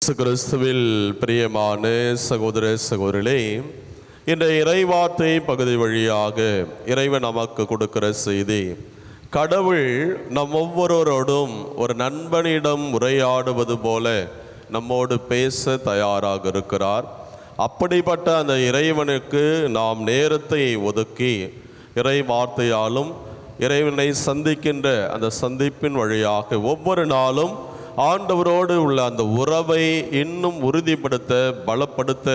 கிறிஸ்துவில் பிரியமான சகோதர சகோதரிகளே, இன்றைய இறைவார்த்தை பகுதி வழியாக இறைவன் நமக்கு கொடுக்கிற செய்தி, கடவுள் நம் ஒவ்வொருவரோடும் ஒரு நண்பனிடம் உரையாடுவது போல நம்மோடு பேச தயாராக இருக்கிறார். அப்படிப்பட்ட அந்த இறைவனுக்கு நாம் நேரத்தை ஒதுக்கி இறை வார்த்தையாலும் இறைவனை சந்திக்கின்ற அந்த சந்திப்பின் வழியாக ஒவ்வொரு நாளும் ஆண்டவரோடு உள்ள அந்த உறவை இன்னும் உறுதிப்படுத்த, பலப்படுத்த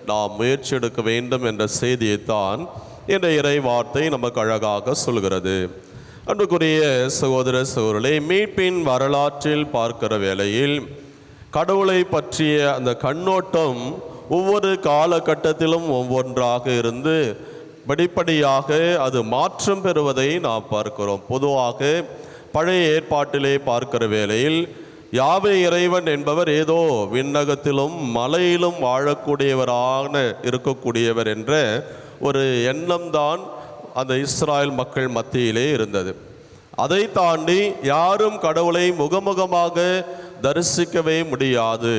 நாம் முயற்சி எடுக்க வேண்டும் என்ற செய்தியைத்தான் இந்த இறை வார்த்தை நமக்கு அழகாக சொல்கிறது. அன்புக்குரிய சகோதர சகோதரர்களே, மீட்பின் வரலாற்றில் பார்க்கிற வேளையில் கடவுளை பற்றிய அந்த கண்ணோட்டம் ஒவ்வொரு காலகட்டத்திலும் ஒவ்வொன்றாக இருந்து படிப்படியாக அது மாற்றம் பெறுவதை நாம் பார்க்கிறோம். பொதுவாக பழைய ஏற்பாட்டிலே பார்க்கிற வேளையில் யாவே இறைவன் என்பவர் ஏதோ விண்ணகத்திலும் மலையிலும் வாழக்கூடியவராக இருக்கக்கூடியவர் என்ற ஒரு எண்ணம்தான் அந்த இஸ்ராயல் மக்கள் மத்தியிலே இருந்தது. அதை தாண்டி யாரும் கடவுளை முகமுகமாக தரிசிக்கவே முடியாது.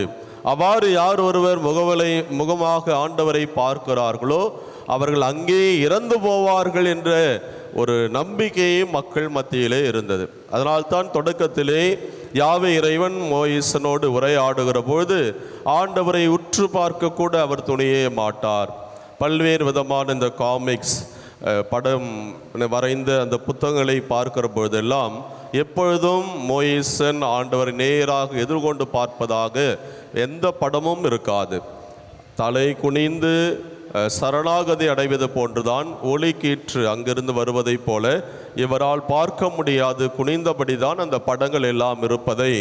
அவ்வாறு யார் ஒருவர் முகமாக ஆண்டவரை பார்க்கிறார்களோ அவர்கள் அங்கே இறந்து போவார்கள் என்ற ஒரு நம்பிக்கையும் மக்கள் மத்தியிலே இருந்தது. அதனால்தான் தொடக்கத்திலே யாவே இறைவன் மோயிசனோடு உரையாடுகிற பொழுது ஆண்டவரை உற்று பார்க்க கூட அவர் துணியே மாட்டார். பல்வேறு விதமான இந்த காமிக்ஸ் படம் வரைந்த அந்த புத்தகங்களை பார்க்கிற பொழுதெல்லாம் எப்பொழுதும் மோயிசன் ஆண்டவரை நேராக எதிர்கொண்டு பார்ப்பதாக எந்த படமும் இருக்காது. தலை குனிந்து சரணாகதி அடைவது போன்றுதான் ஒளி கீற்று அங்கிருந்து வருவதை போல இவரால் பார்க்க முடியாது, குனிந்தபடிதான் அந்த படங்கள் எல்லாம் இருப்பதை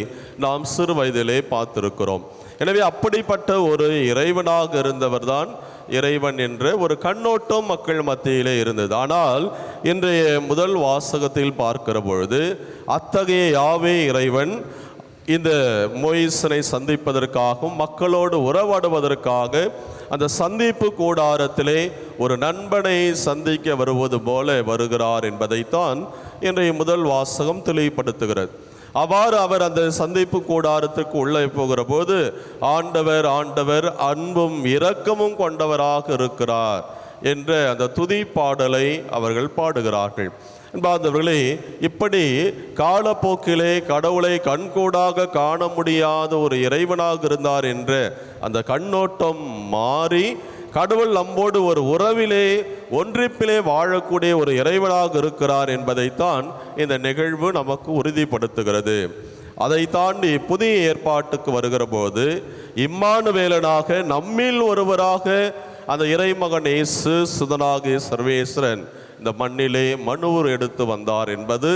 நாம் சிறு வயதிலே பார்த்திருக்கிறோம். எனவே அப்படிப்பட்ட ஒரு இறைவனாக இருந்தவர் தான் இறைவன் என்ற ஒரு கண்ணோட்டம் மக்கள் மத்தியிலே இருந்தது. ஆனால் இன்றைய முதல் வாசகத்தில் பார்க்கிற பொழுது அத்தகைய யாவே இறைவன் இந்த மோயிசனை சந்திப்பதற்காகவும் மக்களோடு உறவாடுவதற்காக அந்த சந்திப்பு கூடாரத்திலே ஒரு நண்பனை சந்திக்க வருவது போல வருகிறார் என்பதைத்தான் இன்றைய முதல் வாசகம் தெளிவுபடுத்துகிறது. அவ்வாறு அவர் அந்த சந்திப்பு கூடாரத்திற்கு உள்ளே போகிற போது ஆண்டவர் அன்பும் இரக்கமும் கொண்டவராக இருக்கிறார் என்ற அந்த துதி பாடலை அவர்கள் பாடுகிறார்கள். என்பார்ந்தவர்களே, இப்படி காலப்போக்கிலே கடவுளை கண்கூடாக காண முடியாத ஒரு இறைவனாக இருந்தார் என்ற அந்த கண்ணோட்டம் மாறி கடவுள் நம்மோடு ஒரு உறவிலே ஒன்றிப்பிலே வாழக்கூடிய ஒரு இறைவனாக இருக்கிறார் என்பதைத்தான் இந்த நிகழ்வு நமக்கு உறுதிப்படுத்துகிறது. அதை தாண்டி புதிய ஏற்பாட்டுக்கு வருகிற போது இம்மானுவேலனாக நம்மில் ஒருவராக அந்த இறைமகன் இயேசு சுதனாகிய சர்வேஸ்வரன் இந்த மண்ணிலே மனுவுரு எடுத்து வந்தார் என்பது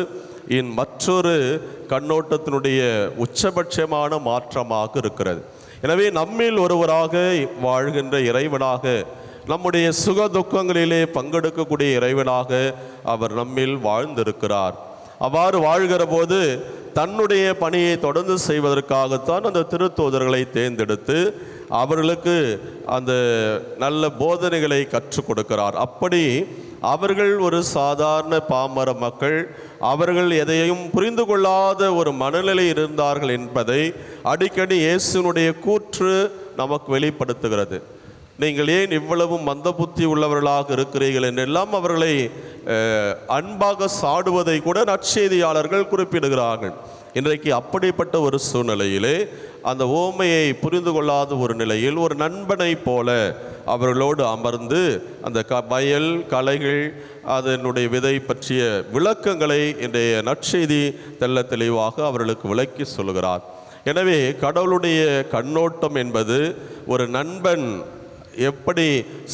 மற்றொரு கண்ணோட்டத்தினுடைய உச்சபட்சமான மாற்றமாக இருக்கிறது. எனவே நம்மில் ஒருவராக வாழ்கின்ற இறைவனாக, நம்முடைய சுக துக்கங்களிலே பங்கெடுக்கக்கூடிய இறைவனாக அவர் நம்மில் வாழ்ந்திருக்கிறார். அவ்வாறு வாழ்கிற போது தன்னுடைய பணியை தொடர்ந்து செய்வதற்காகத்தான் அந்த திருத்தூதர்களை தேர்ந்தெடுத்து அவர்களுக்கு அந்த நல்ல போதனைகளை கற்றுக் கொடுக்கிறார். அப்படி அவர்கள் ஒரு சாதாரண பாமர மக்கள், அவர்கள் எதையும் புரிந்து கொள்ளாத ஒரு மனநிலை இருந்தார்கள் என்பதை அடிக்கடி இயேசுனுடைய கூற்று நமக்கு வெளிப்படுத்துகிறது. நீங்கள் ஏன் இவ்வளவு மந்த புத்தி உள்ளவர்களாக இருக்கிறீர்கள் என்றெல்லாம் அவர்களை அன்பாக சாடுவதை கூட நற்செய்தியாளர்கள் குறிப்பிடுகிறார்கள். இன்றைக்கு அப்படிப்பட்ட ஒரு சூழ்நிலையிலே அந்த ஓமையை புரிந்து கொள்ளாத ஒரு நிலையில் ஒரு நண்பனை போல அவர்களோடு அமர்ந்து அந்த வயல் களைகள் அதனுடைய விதை பற்றிய விளக்கங்களை இன்றைய நற்செய்தி தெள்ள தெளிவாக அவர்களுக்கு விளக்கி சொல்கிறார். எனவே கடவுளுடைய கண்ணோட்டம் என்பது ஒரு நண்பன் எப்படி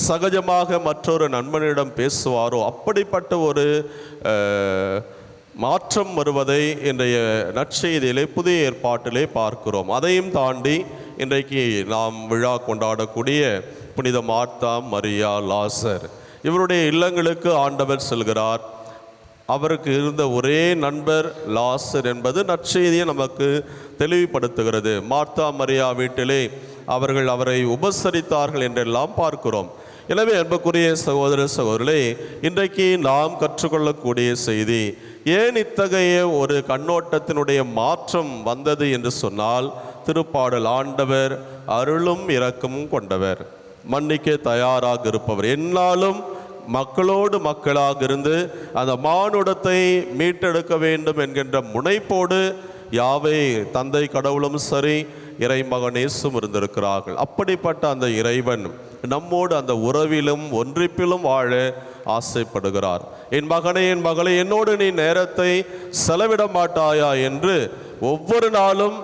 சகஜமாக மற்றொரு நண்பனிடம் பேசுவாரோ அப்படிப்பட்ட ஒரு மாற்றம் வருவதை இன்றைய நற்செய்தியிலே புதிய ஏற்பாட்டிலே பார்க்கிறோம். அதையும் தாண்டி இன்றைக்கு நாம் விழா கொண்டாடக்கூடிய புனித மார்த்தா, மரியா, லாசர் இவருடைய இல்லங்களுக்கு ஆண்டவர் செல்கிறார். அவருக்கு இருந்த ஒரே நண்பர் லாசர் என்பது நற்செய்தியை நமக்கு தெளிவுபடுத்துகிறது. மார்த்தா மரியா வீட்டிலே அவர்கள் அவரை உபசரித்தார்கள் என்றெல்லாம் பார்க்கிறோம். எனவே அன்புக்குரிய சகோதர சகோதரர்களே, இன்றைக்கு நாம் கற்றுக்கொள்ளக்கூடிய செய்தி, ஏன் இத்தகைய ஒரு கண்ணோட்டத்தினுடைய மாற்றம் வந்தது என்று சொன்னால், திருப்பாடல், ஆண்டவர் அருளும் இரக்கமும் கொண்டவர், மன்னிக்க தயாராக இருப்பவர், என்னாலும் மக்களோடு மக்களாக இருந்து அந்த மானுடத்தை மீட்டெடுக்க வேண்டும் என்கின்ற முனைப்போடு யாவே தந்தை கடவுளும் சரி, இறைமகன் இயேசுவும் இருந்திருக்கிறார்கள். அப்படிப்பட்ட அந்த இறைவன் நம்மோடு அந்த உறவிலும் ஒன்றிப்பிலும் வாழ ஆசைப்படுகிறார். என் மகனே, என் மகளே, என்னோடு நீ நேரத்தை செலவிட மாட்டாயா என்று ஒவ்வொரு நாளும்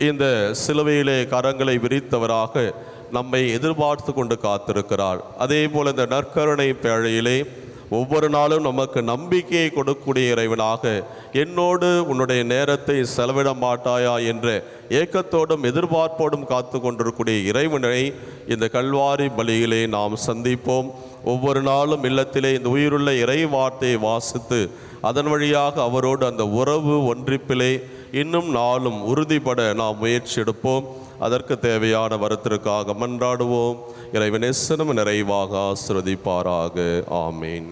இந்த சிலுவையிலே கரங்களை விரித்தவராக நம்மை எதிர்பார்த்து கொண்டு காத்திருக்கிறார். அதே போல இந்த நற்கருணை பேழையிலே ஒவ்வொரு நாளும் நமக்கு நம்பிக்கையை கொடுக்கக்கூடிய இறைவனாக, என்னோடு உன்னுடைய நேரத்தை செலவிட மாட்டாயா என்ற ஏக்கத்தோடும் எதிர்பார்ப்போடும் காத்து கொண்டிருக்கூடிய இறைவனை இந்த கல்வாரி பலியிலே நாம் சந்திப்போம். ஒவ்வொரு நாளும் இல்லத்திலே இந்த உயிருள்ள இறை வார்த்தையை வாசித்து அதன் வழியாக அவரோடு அந்த உறவு ஒன்றிப்பிலே இன்னும் நாளும் உறுதிப்பட நாம் முயற்சி எடுப்போம். அதற்கு தேவையான வரத்திற்காக மன்றாடுவோம். இறைவன் எசனம் நிறைவாக ஆசீர்வதிப்பாராக. ஆமீன்.